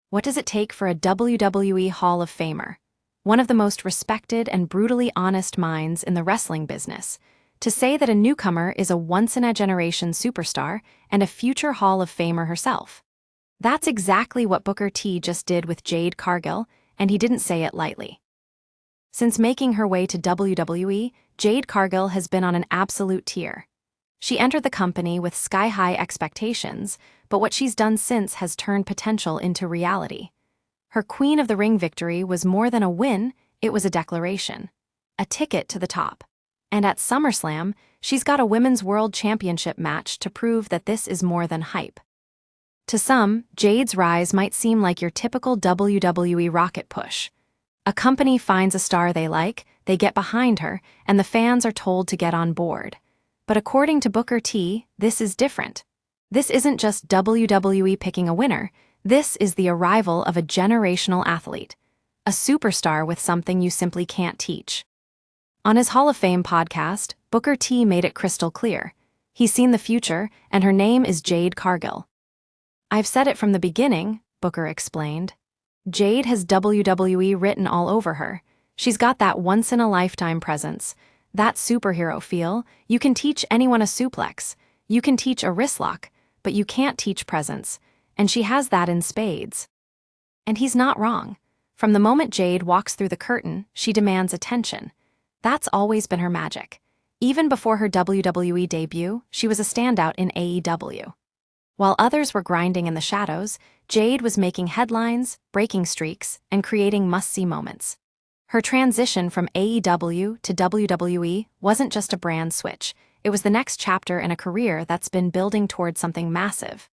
What does it take for a WWE Hall of Famer, one of the most respected and brutally honest minds in the wrestling business, to say that a newcomer is a once-in-a-generation superstar and a future Hall of Famer herself? That's exactly what Booker T just did with Jade Cargill, and he didn't say it lightly. Since making her way to WWE, Jade Cargill has been on an absolute tear. She entered the company with sky-high expectations, but what she's done since has turned potential into reality. Her Queen of the Ring victory was more than a win, it was a declaration. A ticket to the top. And at SummerSlam, she's got a Women's World Championship match to prove that this is more than hype. To some, Jade's rise might seem like your typical WWE rocket push. A company finds a star they like, they get behind her, and the fans are told to get on board. But according to Booker T, this is different. This isn't just WWE picking a winner, this is the arrival of a generational athlete. A superstar with something you simply can't teach. On his Hall of Fame podcast, Booker T made it crystal clear. He's seen the future, and her name is Jade Cargill. "I've said it from the beginning," Booker explained. "Jade has WWE written all over her. She's got that once-in-a-lifetime presence. That superhero feel. You can teach anyone a suplex. You can teach a wrist lock, but you can't teach presence. And she has that in spades." And he's not wrong. From the moment Jade walks through the curtain, she demands attention. That's always been her magic. Even before her WWE debut, she was a standout in AEW. While others were grinding in the shadows, Jade was making headlines, breaking streaks, and creating must-see moments. Her transition from AEW to WWE wasn't just a brand switch, it was the next chapter in a career that's been building toward something massive.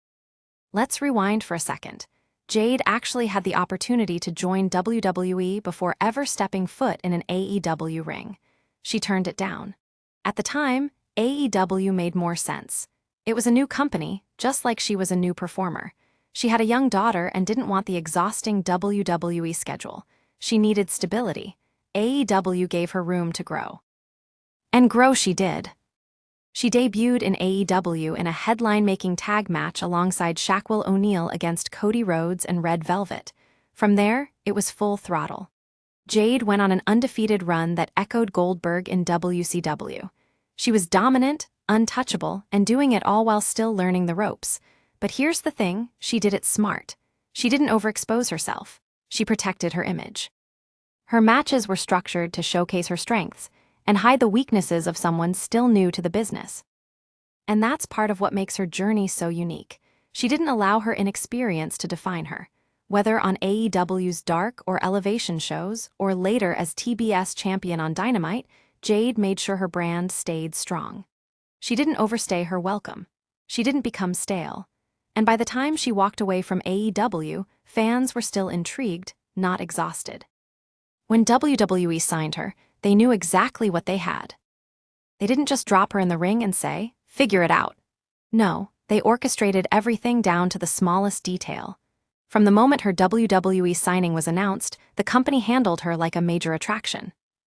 Let's rewind for a second. Jade actually had the opportunity to join WWE before ever stepping foot in an AEW ring. She turned it down. At the time, AEW made more sense. It was a new company, just like she was a new performer. She had a young daughter and didn't want the exhausting WWE schedule. She needed stability. AEW gave her room to grow. And grow she did. She debuted in AEW in a headline-making tag match alongside Shaquille O'Neal against Cody Rhodes and Red Velvet. From there, it was full throttle. Jade went on an undefeated run that echoed Goldberg in WCW. She was dominant, untouchable, and doing it all while still learning the ropes. But here's the thing, she did it smart. She didn't overexpose herself. She protected her image. Her matches were structured to showcase her strengths and hide the weaknesses of someone still new to the business. And that's part of what makes her journey so unique. She didn't allow her inexperience to define her. Whether on AEW's Dark or Elevation shows, or later as TBS champion on Dynamite, Jade made sure her brand stayed strong. She didn't overstay her welcome. She didn't become stale. And by the time she walked away from AEW, fans were still intrigued, not exhausted. When WWE signed her, they knew exactly what they had. They didn't just drop her in the ring and say, "Figure it out." No, they orchestrated everything down to the smallest detail. From the moment her WWE signing was announced, the company handled her like a major attraction.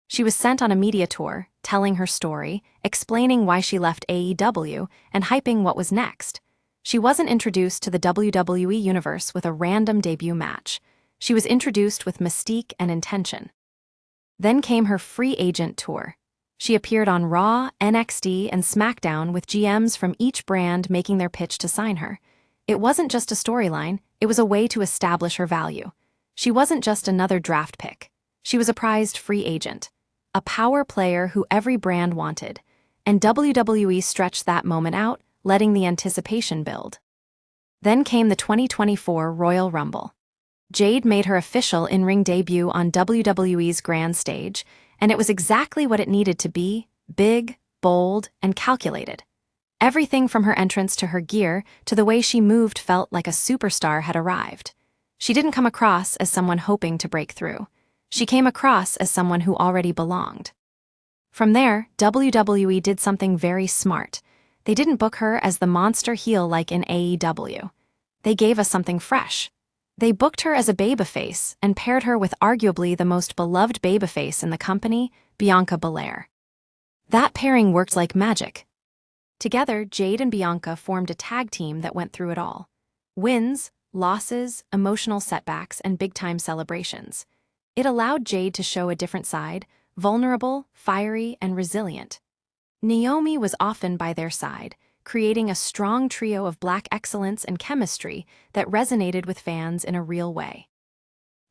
She was sent on a media tour, telling her story, explaining why she left AEW, and hyping what was next. She wasn't introduced to the WWE universe with a random debut match. She was introduced with mystique and intention. Then came her free agent tour. She appeared on Raw, NXT, and SmackDown with GMs from each brand making their pitch to sign her. It wasn't just a storyline, it was a way to establish her value. She wasn't just another draft pick. She was a prized free agent. A power player who every brand wanted. And WWE stretched that moment out, letting the anticipation build. Then came the 2024 Royal Rumble. Jade made her official in-ring debut on WWE's grand stage, and it was exactly what it needed to be: big, bold, and calculated. Everything from her entrance to her gear to the way she moved felt like a superstar had arrived. She didn't come across as someone hoping to break through. She came across as someone who already belonged. From there, WWE did something very smart. They didn't book her as the monster heel like in AEW. They gave us something fresh. They booked her as a babyface and paired her with arguably the most beloved babyface in the company, Bianca Belair. That pairing worked like magic. Together, Jade and Bianca formed a tag team that went through it all. Wins, losses, emotional setbacks, and big-time celebrations. It allowed Jade to show a different side, vulnerable, fiery, and resilient. Naomi was often by their side, creating a strong trio of Black excellence and chemistry that resonated with fans in a real way.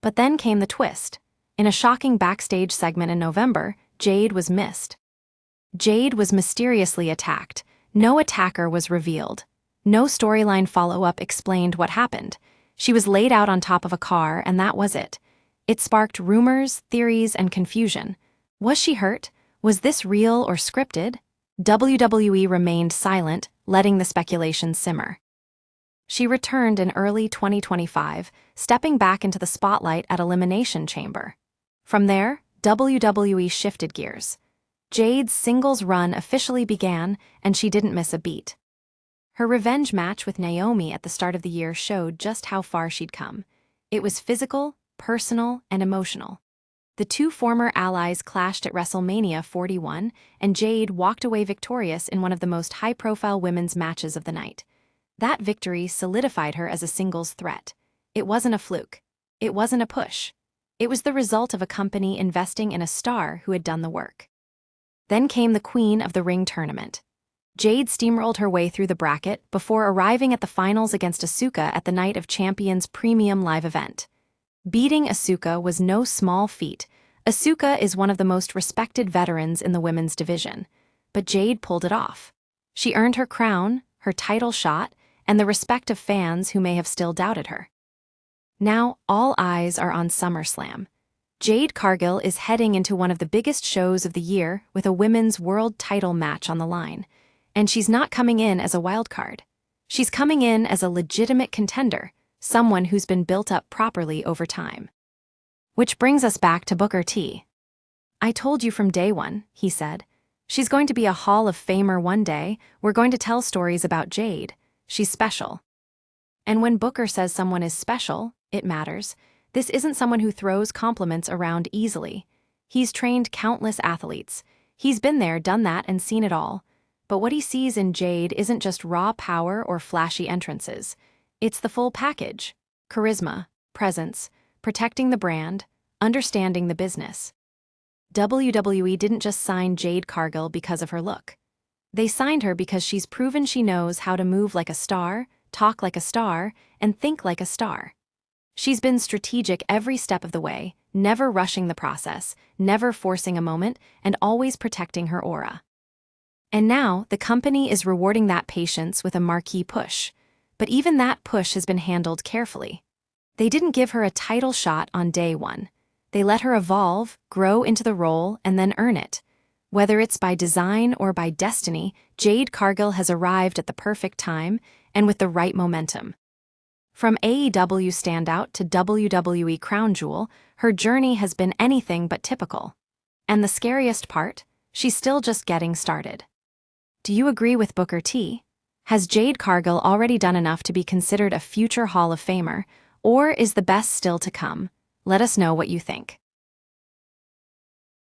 But then came the twist. In a shocking backstage segment in November, Jade was missed. Jade was mysteriously attacked. No attacker was revealed. No storyline follow-up explained what happened. She was laid out on top of a car, and that was it. It sparked rumors, theories, and confusion. Was she hurt? Was this real or scripted? WWE remained silent, letting the speculation simmer. She returned in early 2025, stepping back into the spotlight at Elimination Chamber. From there, WWE shifted gears. Jade's singles run officially began, and she didn't miss a beat. Her revenge match with Naomi at the start of the year showed just how far she'd come. It was physical, personal, and emotional. The two former allies clashed at WrestleMania 41, and Jade walked away victorious in one of the most high-profile women's matches of the night. That victory solidified her as a singles threat. It wasn't a fluke. It wasn't a push. It was the result of a company investing in a star who had done the work. Then came the Queen of the Ring tournament. Jade steamrolled her way through the bracket before arriving at the finals against Asuka at the Night of Champions premium live event. Beating Asuka was no small feat. Asuka is one of the most respected veterans in the women's division. But Jade pulled it off. She earned her crown, her title shot, and the respect of fans who may have still doubted her. Now, all eyes are on SummerSlam. Jade Cargill is heading into one of the biggest shows of the year with a women's world title match on the line. And she's not coming in as a wildcard. She's coming in as a legitimate contender, someone who's been built up properly over time. Which brings us back to Booker T. "I told you from day one," he said. "She's going to be a Hall of Famer one day. We're going to tell stories about Jade. She's special." And when Booker says someone is special, it matters. This isn't someone who throws compliments around easily. He's trained countless athletes. He's been there, done that, and seen it all. But what he sees in Jade isn't just raw power or flashy entrances. It's the full package: charisma, presence, protecting the brand, understanding the business. WWE didn't just sign Jade Cargill because of her look. They signed her because she's proven she knows how to move like a star, talk like a star, and think like a star. She's been strategic every step of the way, never rushing the process, never forcing a moment, and always protecting her aura. And now, the company is rewarding that patience with a marquee push. But even that push has been handled carefully. They didn't give her a title shot on day one. They let her evolve, grow into the role, and then earn it. Whether it's by design or by destiny, Jade Cargill has arrived at the perfect time and with the right momentum. From AEW standout to WWE crown jewel, her journey has been anything but typical. And the scariest part? She's still just getting started. Do you agree with Booker T? Has Jade Cargill already done enough to be considered a future Hall of Famer, or is the best still to come? Let us know what you think.